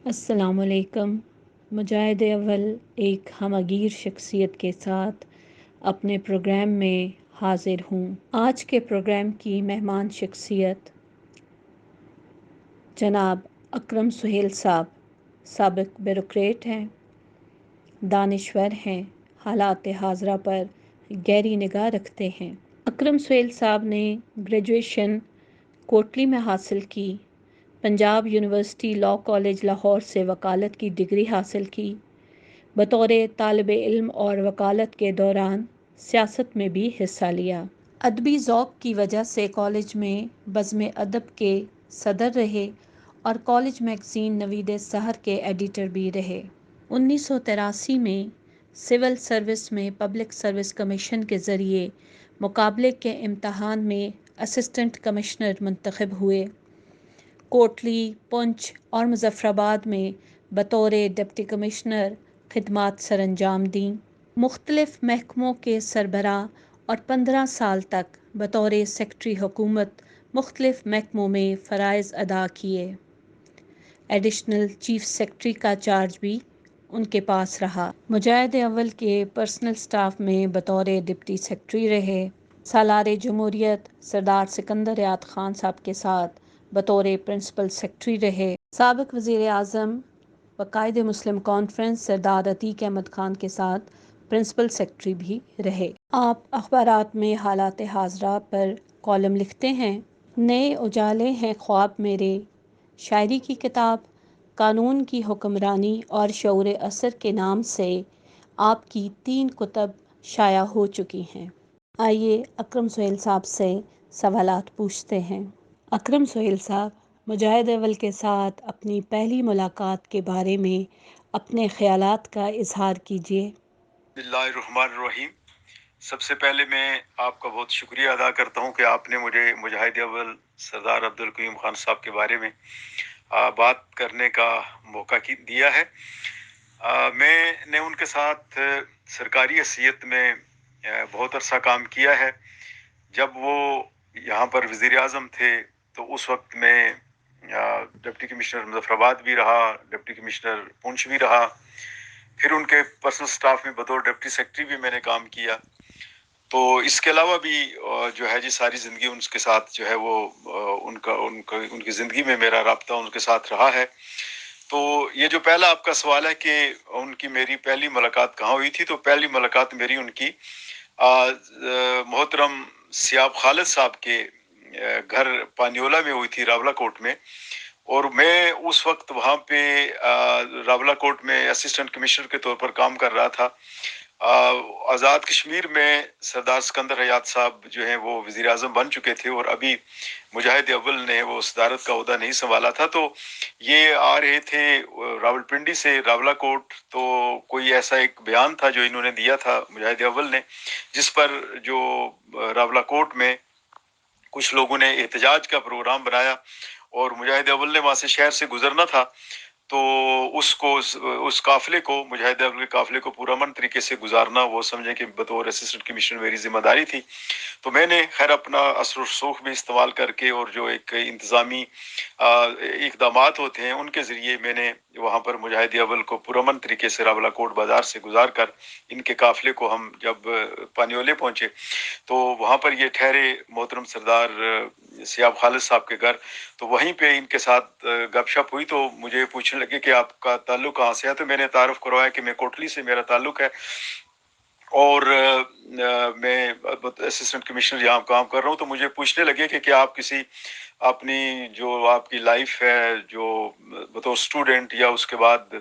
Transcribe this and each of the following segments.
السلام علیکم۔ مجاہد اول ایک ہمگیر شخصیت کے ساتھ اپنے پروگرام میں حاضر ہوں۔ آج کے پروگرام کی مہمان شخصیت جناب اکرم سہیل صاحب سابق بیوروکریٹ ہیں، دانشور ہیں، حالات حاضرہ پر گہری نگاہ رکھتے ہیں۔ اکرم سہیل صاحب نے گریجویشن کوٹلی میں حاصل کی، Punjab university law college Lahore سے وکالت کی ڈگری حاصل کی۔ بطور طالب علم اور وکالت کے دوران سیاست میں بھی حصہ لیا۔ ادبی ذوق کی وجہ سے کالج میں بزم ادب کے صدر رہے اور کالج میگزین نوید سحر کے ایڈیٹر بھی رہے۔ 1983 میں سول سروس میں پبلک سروس کمیشن کے ذریعے مقابلے کے امتحان میں اسسٹنٹ کمشنر منتخب ہوئے۔ کوٹلی، پنچ اور مظفر آباد میں بطور ڈپٹی کمشنر خدمات سر انجام دیں۔ مختلف محکموں کے سربراہ اور 15 سال تک بطور سیکرٹری حکومت مختلف محکموں میں فرائض ادا کیے۔ ایڈیشنل چیف سیکرٹری کا چارج بھی ان کے پاس رہا۔ مجاہد اول کے پرسنل سٹاف میں بطور ڈپٹی سیکرٹری رہے۔ سالار جمہوریت سردار سکندر یاد خان صاحب کے ساتھ بطور پرنسپل سیکرٹری رہے۔ سابق وزیر اعظم و قائد مسلم کانفرنس سردار عتیق احمد خان کے ساتھ پرنسپل سیکرٹری بھی رہے۔ آپ اخبارات میں حالات حاضرہ پر کالم لکھتے ہیں۔ نئے اجالے ہیں خواب میرے، شاعری کی کتاب، قانون کی حکمرانی اور شعور اثر کے نام سے آپ کی 3 کتب شائع ہو چکی ہیں۔ آئیے اکرم سہیل صاحب سے سوالات پوچھتے ہیں۔ اکرم سہیل صاحب، مجاہد اول کے ساتھ اپنی پہلی ملاقات کے بارے میں اپنے خیالات کا اظہار کیجیے۔ بسم اللہ الرحمن الرحیم۔ سب سے پہلے میں آپ کا بہت شکریہ ادا کرتا ہوں کہ آپ نے مجھے مجاہد اول سردار عبدالقیوم خان صاحب کے بارے میں بات کرنے کا موقع دیا ہے۔ میں نے ان کے ساتھ سرکاری حیثیت میں بہت عرصہ کام کیا ہے۔ جب وہ یہاں پر وزیر اعظم تھے تو اس وقت میں ڈپٹی کمشنر مظفر آباد بھی رہا، ڈپٹی کمشنر پونچھ بھی رہا، پھر ان کے پرسنل سٹاف میں بطور ڈپٹی سیکرٹری بھی میں نے کام کیا۔ تو اس کے علاوہ بھی جو ہے ساری زندگی ان کے ساتھ جو ہے وہ ان کی زندگی میں میرا رابطہ ان کے ساتھ رہا ہے۔ تو یہ جو پہلا آپ کا سوال ہے کہ ان کی میری پہلی ملاقات کہاں ہوئی تھی، تو پہلی ملاقات میری ان کی محترم سیاب خالد صاحب کے گھر پانیولہ میں ہوئی تھی، راولہ کوٹ میں۔ اور میں اس وقت وہاں پہ راولہ کوٹ میں اسسٹنٹ کمشنر کے طور پر کام کر رہا تھا۔ آزاد کشمیر میں سردار سکندر حیات صاحب جو ہیں وہ وزیر اعظم بن چکے تھے اور ابھی مجاہد اول نے وہ صدارت کا عہدہ نہیں سنبھالا تھا۔ تو یہ آ رہے تھے راولپنڈی سے راولہ کوٹ، تو کوئی ایسا ایک بیان تھا جو انہوں نے دیا تھا مجاہد اول نے، جس پر جو راولہ کوٹ میں کچھ لوگوں نے احتجاج کا پروگرام بنایا اور مجاہد اول نے وہاں سے شہر سے گزرنا تھا۔ تو اس قافلے کو، مجاہد اول کے قافلے کو پورا امن طریقے سے گزارنا وہ سمجھیں کہ بطور اسسٹنٹ کمشنر میری ذمہ داری تھی۔ تو میں نے خیر اپنا اثر و رسوخ بھی استعمال کر کے اور جو ایک انتظامی اقدامات ہوتے ہیں ان کے ذریعے میں نے وہاں پر مجاہد اول کو پرامن طریقے سے راولہ کوٹ بازار سے گزار کر ان کے قافلے کو ہم جب پانیولے پہنچے تو وہاں پر یہ ٹھہرے محترم سردار سیاب خالد صاحب کے گھر، تو وہیں پہ ان کے ساتھ گپ شپ ہوئی۔ تو مجھے پوچھنے لگے کہ آپ کا تعلق کہاں سے ہے، تو میں نے تعارف کروایا کہ میں کوٹلی سے میرا تعلق ہے اور میں اسسٹنٹ کمشنر یہاں کام کر رہا ہوں۔ تو مجھے پوچھنے لگے کہ کیا آپ کسی اپنی جو آپ کی لائف ہے جو بطور اسٹوڈنٹ یا اس کے بعد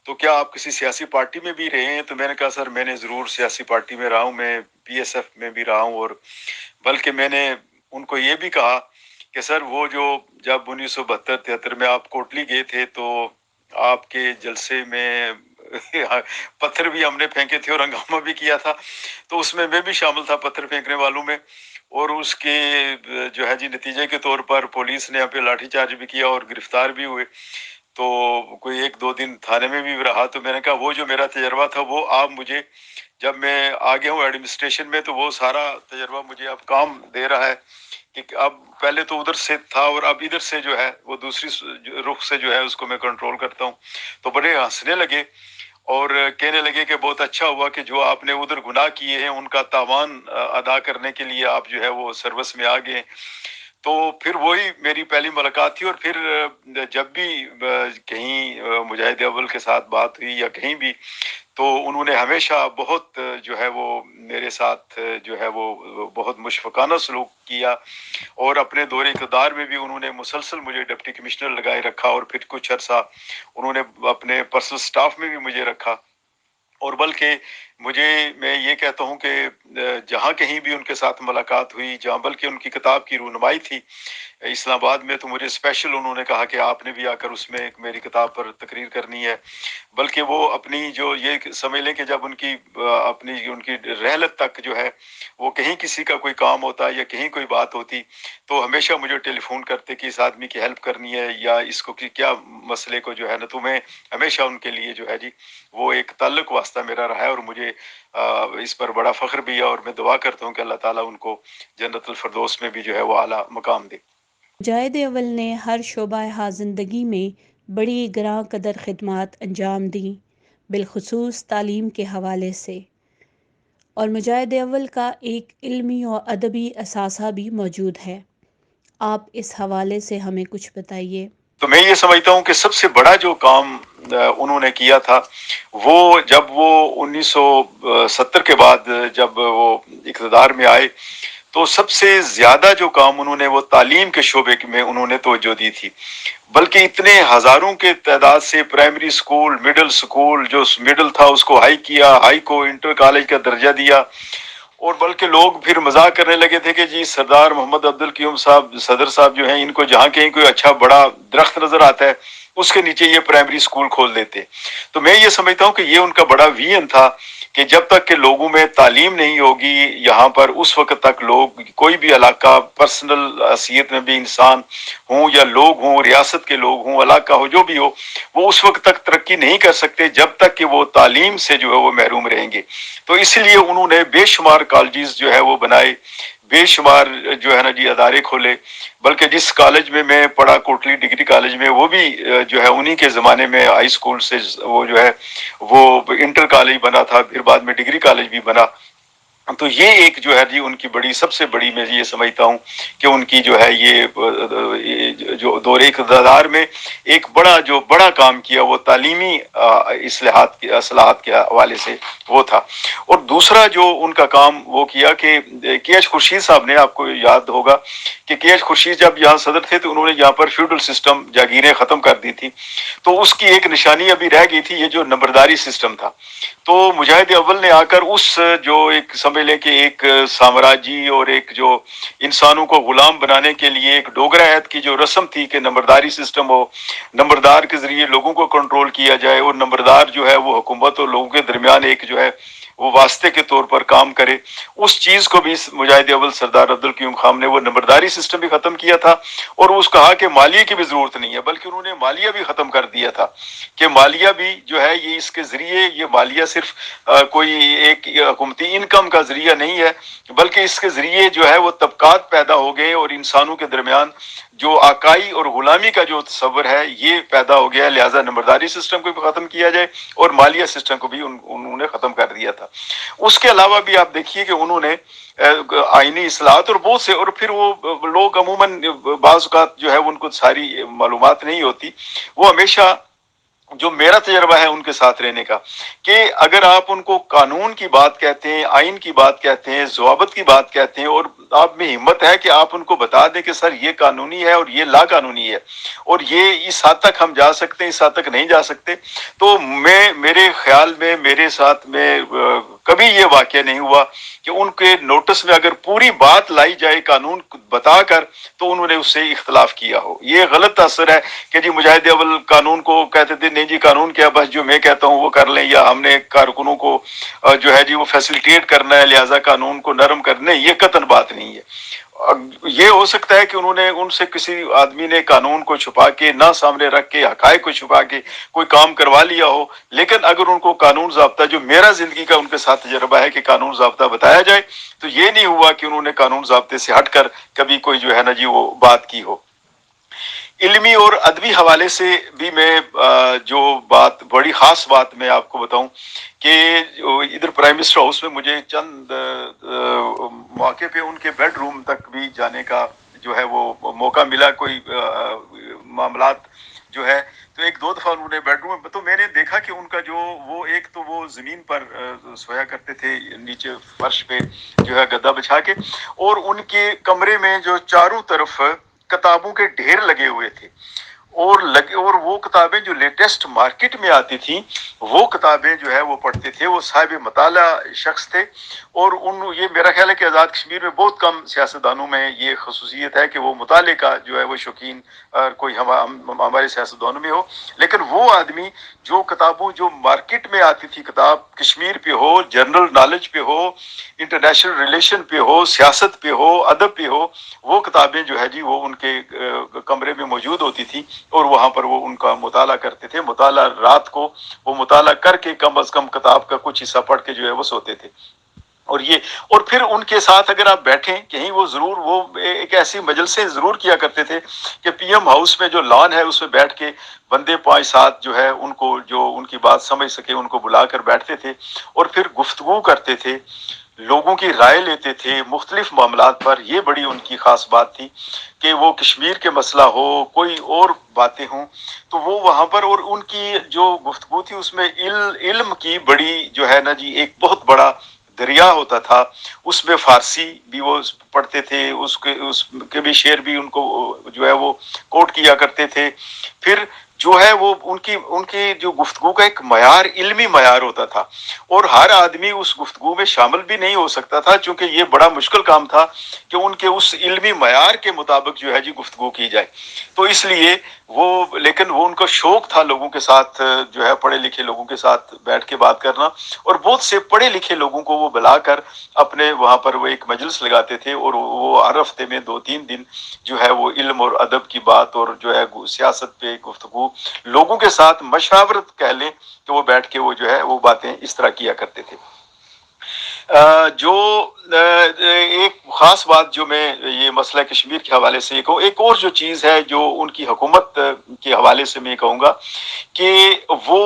تو کیا آپ کسی سیاسی پارٹی میں بھی رہے ہیں؟ تو میں نے کہا سر میں نے ضرور سیاسی پارٹی میں رہا ہوں، میں پی ایس ایف میں بھی رہا ہوں، اور بلکہ میں نے ان کو یہ بھی کہا کہ سر وہ جو جب 1972-73 میں آپ کوٹلی گئے تھے تو آپ کے جلسے میں پتھر بھی ہم نے پھینکے تھے اور ہنگامہ بھی کیا تھا، تو اس میں بھی شامل تھا پتھر پھینکنے والوں میں، اور اس کے جو ہے نتیجے کے طور پر پولیس نے یہاں پہ لاٹھی چارج بھی کیا اور گرفتار بھی ہوئے، تو کوئی 1-2 دن تھانے میں بھی رہا۔ تو میں نے کہا وہ جو میرا تجربہ تھا وہ آپ مجھے جب میں آگے ہوں ایڈمنسٹریشن میں تو وہ سارا تجربہ مجھے اب کام دے رہا ہے کہ اب پہلے تو ادھر سے تھا اور اب ادھر سے جو ہے وہ دوسری رخ سے جو ہے اس کو میں کنٹرول کرتا ہوں. تو بڑے ہنسنے لگے اور کہنے لگے کہ بہت اچھا ہوا کہ جو آپ نے ادھر گناہ کیے ہیں ان کا تاوان ادا کرنے کے لیے آپ جو ہے وہ سروس میں آ گئے. تو پھر وہی میری پہلی ملاقات تھی. اور پھر جب بھی کہیں مجاہد اول کے ساتھ بات ہوئی یا کہیں بھی، تو انہوں نے ہمیشہ بہت جو ہے وہ میرے ساتھ جو ہے وہ بہت مشفقانہ سلوک کیا. اور اپنے دور اقتدار میں بھی انہوں نے مسلسل مجھے ڈپٹی کمشنر لگائے رکھا، اور پھر کچھ عرصہ انہوں نے اپنے پرسنل سٹاف میں بھی مجھے رکھا. اور بلکہ میں یہ کہتا ہوں کہ جہاں کہیں بھی ان کے ساتھ ملاقات ہوئی، جہاں بلکہ ان کی کتاب کی رونمائی تھی اسلام آباد میں، تو مجھے اسپیشل انہوں نے کہا کہ آپ نے بھی آ کر اس میں ایک میری کتاب پر تقریر کرنی ہے. بلکہ وہ اپنی جو یہ سمجھ لیں کہ جب ان کی رحلت تک جو ہے وہ کہیں کسی کا کوئی کام ہوتا یا کہیں کوئی بات ہوتی، تو ہمیشہ مجھے ٹیلی فون کرتے کہ اس آدمی کی ہیلپ کرنی ہے یا اس کو کیا مسئلے کو جو ہے نا. تو میں ہمیشہ ان کے لیے جو ہے جی وہ ایک تعلق واسطہ میرا رہا ہے، اور مجھے اس پر بڑا فخر بھی ہے. اور میں دعا کرتا ہوں کہ اللہ تعالیٰ ان کو جنت الفردوس میں بھی جو ہے وہ اعلیٰ مقام دے. مجاہد اول نے ہر شعبہ زندگی میں بڑی گراں قدر خدمات انجام دیں، بالخصوص تعلیم کے حوالے سے، اور مجاہد اول کا ایک علمی اور ادبی اثاثہ بھی موجود ہے. آپ اس حوالے سے ہمیں کچھ بتائیے. تو میں یہ سمجھتا ہوں کہ سب سے بڑا جو کام انہوں نے کیا تھا، وہ جب وہ 1970 کے بعد جب وہ اقتدار میں آئے، تو سب سے زیادہ جو کام انہوں نے وہ تعلیم کے شعبے میں انہوں نے توجہ دی تھی. بلکہ اتنے ہزاروں کے تعداد سے پرائمری سکول، مڈل سکول، جو مڈل تھا اس کو ہائی کیا، ہائی کو انٹر کالج کا درجہ دیا. اور بلکہ لوگ پھر مذاق کرنے لگے تھے کہ جی سردار محمد عبدالقیوم صاحب، صدر صاحب جو ہیں، ان کو جہاں کہیں کوئی اچھا بڑا درخت نظر آتا ہے اس کے نیچے یہ پرائمری سکول کھول دیتے. تو میں یہ سمجھتا ہوں کہ یہ ان کا بڑا ویژن تھا کہ جب تک کہ لوگوں میں تعلیم نہیں ہوگی یہاں پر، اس وقت تک لوگ کوئی بھی علاقہ، پرسنل حیثیت میں بھی انسان ہوں یا لوگ ہوں، ریاست کے لوگ ہوں، علاقہ ہو، جو بھی ہو، وہ اس وقت تک ترقی نہیں کر سکتے جب تک کہ وہ تعلیم سے جو ہے وہ محروم رہیں گے. تو اس لیے انہوں نے بے شمار کالجز جو ہے وہ بنائے، بے شمار جو ہے نا جی ادارے کھولے. بلکہ جس کالج میں میں پڑھا، کوٹلی ڈگری کالج میں، وہ بھی جو ہے انہی کے زمانے میں ہائی اسکول سے وہ جو ہے وہ انٹر کالج بنا تھا، پھر بعد میں ڈگری کالج بھی بنا. تو یہ ایک جو ہے جی ان کی بڑی، سب سے بڑی میں یہ سمجھتا ہوں کہ ان کی جو ہے یہ جو دور اقتدار میں ایک بڑا کام کیا وہ تعلیمی اصلاحات کے حوالے سے وہ تھا. اور دوسرا جو ان کا کام وہ کیا کہ کے ایچ خورشید صاحب نے، آپ کو یاد ہوگا کہ کے ایچ خورشید جب یہاں صدر تھے تو انہوں نے یہاں پر فیوڈل سسٹم، جاگیریں ختم کر دی تھی. تو اس کی ایک نشانی ابھی رہ گئی تھی، یہ جو نمبرداری سسٹم تھا. تو مجاہد اول نے آ کر اس جو ایک سمجھ لیں کہ ایک سامراجی اور ایک جو انسانوں کو غلام بنانے کے لیے ایک ڈوگرا عہد کی جو رسم تھی کہ نمبرداری سسٹم ہو، نمبردار کے ذریعے لوگوں کو کنٹرول کیا جائے، اور نمبردار جو ہے وہ حکومت اور لوگوں کے درمیان ایک جو ہے وہ واسطے کے طور پر کام کرے، اس چیز کو بھی مجاہد اول سردار عبدالقیوم خان نے وہ نمبرداری سسٹم بھی ختم کیا تھا. اور اس کہا کہ مالیے کی بھی ضرورت نہیں ہے، بلکہ انہوں نے مالیہ بھی ختم کر دیا تھا کہ مالیہ بھی جو ہے یہ اس کے ذریعے، یہ مالیہ صرف کوئی ایک حکومتی انکم کا ذریعہ نہیں ہے، بلکہ اس کے ذریعے جو ہے وہ طبقات پیدا ہو گئے، اور انسانوں کے درمیان جو آقائی اور غلامی کا جو تصور ہے یہ پیدا ہو گیا. لہٰذا نمبرداری سسٹم کو بھی ختم کیا جائے اور مالیہ سسٹم کو بھی انہوں نے ختم کر دیا تھا. اس کے علاوہ بھی آپ دیکھیے کہ انہوں نے آئینی اصلاحات اور بہت سے، اور پھر وہ لوگ عموماً بعض اوقات جو ہے ان کو ساری معلومات نہیں ہوتی، وہ ہمیشہ جو میرا تجربہ ہے ان کے ساتھ رہنے کا، کہ اگر آپ ان کو قانون کی بات کہتے ہیں، آئین کی بات کہتے ہیں، ضوابط کی بات کہتے ہیں، اور آپ میں ہمت ہے کہ آپ ان کو بتا دیں کہ سر یہ قانونی ہے اور یہ لا قانونی ہے، اور یہ اس حد تک ہم جا سکتے ہیں، اس حد تک نہیں جا سکتے، تو میرے خیال میں میرے ساتھ میں کبھی یہ واقعہ نہیں ہوا کہ ان کے نوٹس میں اگر پوری بات لائی جائے قانون بتا کر تو انہوں نے اس سے اختلاف کیا ہو. یہ غلط تاثر ہے کہ جی مجاہد اول قانون کو کہتے تھے نہیں جی قانون کیا، بس جو میں کہتا ہوں وہ کر لیں، یا ہم نے کارکنوں کو جو ہے جی وہ فیسیلیٹیٹ کرنا ہے لہٰذا قانون کو نرم کرنا، یہ قطعاً بات نہیں ہے. یہ ہو سکتا ہے کہ انہوں نے ان سے کسی آدمی نے قانون کو چھپا کے نہ سامنے رکھ کے حقائق کو چھپا کے کوئی کام کروا لیا ہو، لیکن اگر ان کو قانون ضابطہ، جو میرا زندگی کا ان کے ساتھ تجربہ ہے کہ قانون ضابطہ بتایا جائے، تو یہ نہیں ہوا کہ انہوں نے قانون ضابطے سے ہٹ کر کبھی کوئی جو ہے نا جی وہ بات کی ہو۔ علمی اور ادبی حوالے سے بھی میں جو بات، بڑی خاص بات میں آپ کو بتاؤں کہ ادھر پرائم منسٹر ہاؤس میں مجھے چند موقع پہ ان کے بیڈ روم تک بھی جانے کا جو ہے وہ موقع ملا، کوئی معاملات جو ہے، تو ایک دو دفعہ انہوں نے بیڈ روم، تو میں نے دیکھا کہ ان کا جو وہ ایک تو وہ زمین پر سویا کرتے تھے، نیچے فرش پہ جو ہے گدا بچھا کے، اور ان کے کمرے میں جو چاروں طرف کتابوں کے ڈھیر لگے ہوئے تھے، اور وہ کتابیں جو لیٹسٹ مارکیٹ میں آتی تھیں وہ کتابیں جو ہے وہ پڑھتے تھے۔ وہ صاحب مطالعہ شخص تھے، اور یہ میرا خیال ہے کہ آزاد کشمیر میں بہت کم سیاستدانوں میں یہ خصوصیت ہے کہ وہ مطالعے کا جو ہے وہ شوقین کوئی ہمارے سیاستدانوں میں ہو، لیکن وہ آدمی جو کتابوں، جو مارکیٹ میں آتی تھی کتاب، کشمیر پہ ہو، جنرل نالج پہ ہو، انٹرنیشنل ریلیشن پہ ہو، سیاست پہ ہو، ادب پہ ہو، وہ کتابیں جو ہے جی وہ ان کے کمرے میں موجود ہوتی تھی، اور وہاں پر وہ ان کا مطالعہ کرتے تھے۔ مطالعہ رات کو وہ مطالعہ کر کے کم از کم کتاب کا کچھ حصہ پڑھ کے جو ہے وہ سوتے تھے۔ اور پھر ان کے ساتھ اگر آپ بیٹھیں کہیں، وہ ضرور وہ ایک ایسی مجلسیں ضرور کیا کرتے تھے کہ پی ایم ہاؤس میں جو لان ہے اس میں بیٹھ کے بندے 5-7 جو ہے ان کو، جو ان کی بات سمجھ سکے، ان کو بلا کر بیٹھتے تھے، اور پھر گفتگو کرتے تھے، لوگوں کی رائے لیتے تھے مختلف معاملات پر۔ یہ بڑی ان کی خاص بات تھی کہ وہ کشمیر کے مسئلہ ہو، کوئی اور باتیں ہوں، تو وہ وہاں پر، اور ان کی جو گفتگو تھی اس میں علم کی بڑی جو ہے نا جی ایک بہت بڑا دریا ہوتا تھا۔ اس میں فارسی بھی وہ پڑھتے تھے، اس کے بھی شعر بھی ان کو جو ہے وہ کوٹ کیا کرتے تھے۔ پھر جو ہے وہ ان کی جو گفتگو کا ایک معیار، علمی معیار ہوتا تھا، اور ہر آدمی اس گفتگو میں شامل بھی نہیں ہو سکتا تھا، چونکہ یہ بڑا مشکل کام تھا کہ ان کے اس علمی معیار کے مطابق جو ہے جی گفتگو کی جائے۔ تو اس لیے لیکن وہ ان کا شوق تھا لوگوں کے ساتھ جو ہے، پڑھے لکھے لوگوں کے ساتھ بیٹھ کے بات کرنا، اور بہت سے پڑھے لکھے لوگوں کو وہ بلا کر اپنے وہاں پر وہ ایک مجلس لگاتے تھے، اور وہ ہر ہفتے میں 2-3 دن جو ہے وہ علم اور ادب کی بات، اور جو ہے سیاست پہ گفتگو، لوگوں کے ساتھ مشاورت کہہ لیں کہ وہ بیٹھ کے وہ جو ہے وہ باتیں اس طرح کیا کرتے تھے۔ جو ایک خاص بات جو میں یہ مسئلہ کشمیر کے حوالے سے کہوں، ایک اور جو چیز ہے جو ان کی حکومت کے حوالے سے میں کہوں گا کہ وہ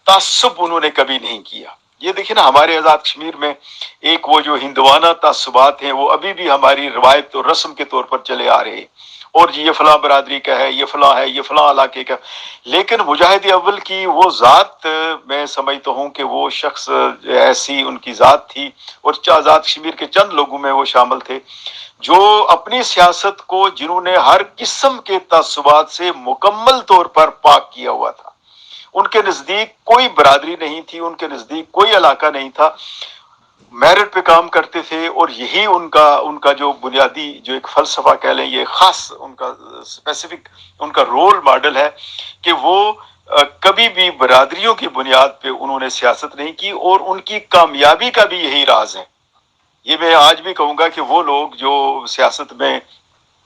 تعصب انہوں نے کبھی نہیں کیا۔ یہ دیکھیں نا، ہمارے آزاد کشمیر میں ایک وہ جو ہندوانہ تعصبات ہیں وہ ابھی بھی ہماری روایت اور رسم کے طور پر چلے آ رہے ہیں، اور یہ فلاں برادری کا ہے، یہ فلاں ہے، یہ فلاں علاقے کا۔ لیکن مجاہد اول کی وہ ذات، میں سمجھتا ہوں کہ وہ شخص ایسی ان کی ذات تھی، اور آزاد کشمیر کے چند لوگوں میں وہ شامل تھے جو اپنی سیاست کو، جنہوں نے ہر قسم کے تعصبات سے مکمل طور پر پاک کیا ہوا تھا۔ ان کے نزدیک کوئی برادری نہیں تھی، ان کے نزدیک کوئی علاقہ نہیں تھا، میرٹ پہ کام کرتے تھے، اور یہی ان کا جو بنیادی جو ایک فلسفہ کہہ لیں، یہ خاص ان کا اسپیسیفک ان کا رول ماڈل ہے کہ وہ کبھی بھی برادریوں کی بنیاد پہ انہوں نے سیاست نہیں کی، اور ان کی کامیابی کا بھی یہی راز ہے۔ یہ میں آج بھی کہوں گا کہ وہ لوگ جو سیاست میں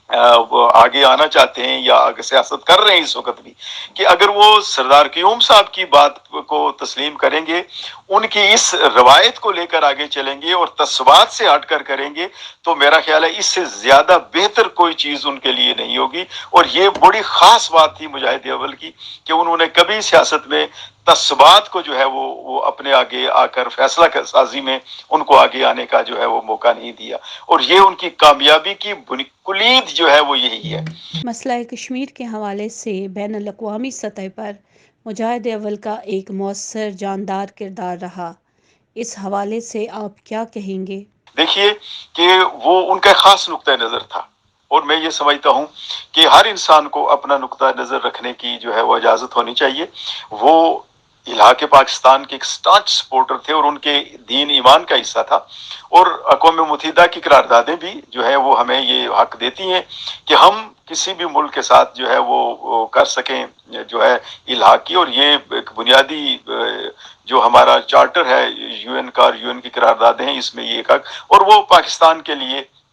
آگے آنا چاہتے ہیں یا آگے سیاست کر رہے ہیں اس وقت بھی، کہ اگر وہ سردار قیوم صاحب کی بات کو تسلیم کریں گے، ان کی اس روایت کو لے کر آگے چلیں گے اور تعصبات سے ہٹ کر کریں گے، تو میرا خیال ہے اس سے زیادہ بہتر کوئی چیز ان کے لیے نہیں ہوگی۔ اور یہ بڑی خاص بات تھی مجاہد اول کی کہ انہوں نے کبھی سیاست میں تعصبات کو جو ہے وہ اپنے آگے آ کر فیصلہ سازی میں ان کو آگے آنے کا جو ہے وہ موقع نہیں دیا، اور یہ ان کی کامیابی کی کلید جو ہے وہ یہی ہے۔ مسئلہ کشمیر کے حوالے سے بین الاقوامی سطح پر مجاہد اول کا ایک مؤثر جاندار کردار رہا، اس حوالے سے آپ کیا کہیں گے؟ دیکھیے کہ وہ ان کا خاص نقطہ نظر تھا، اور میں یہ سمجھتا ہوں کہ ہر انسان کو اپنا نقطہ نظر رکھنے کی جو ہے وہ اجازت ہونی چاہیے۔ وہ علاقے پاکستان کے ایک سٹانچ سپورٹر تھے، اور ان کے دین ایمان کا حصہ تھا، اور اقوام متحدہ کی قراردادیں بھی جو ہے وہ ہمیں یہ حق دیتی ہیں کہ ہم کسی بھی ملک کے ساتھ جو ہے وہ کر سکیں جو ہے الحاق کی، اور یہ ایک بنیادی جو ہمارا چارٹر ہے یو این کا، اور یو این کی قراردادیں ہیں، اس میں یہ ایک حق، اور وہ پاکستان کے لیے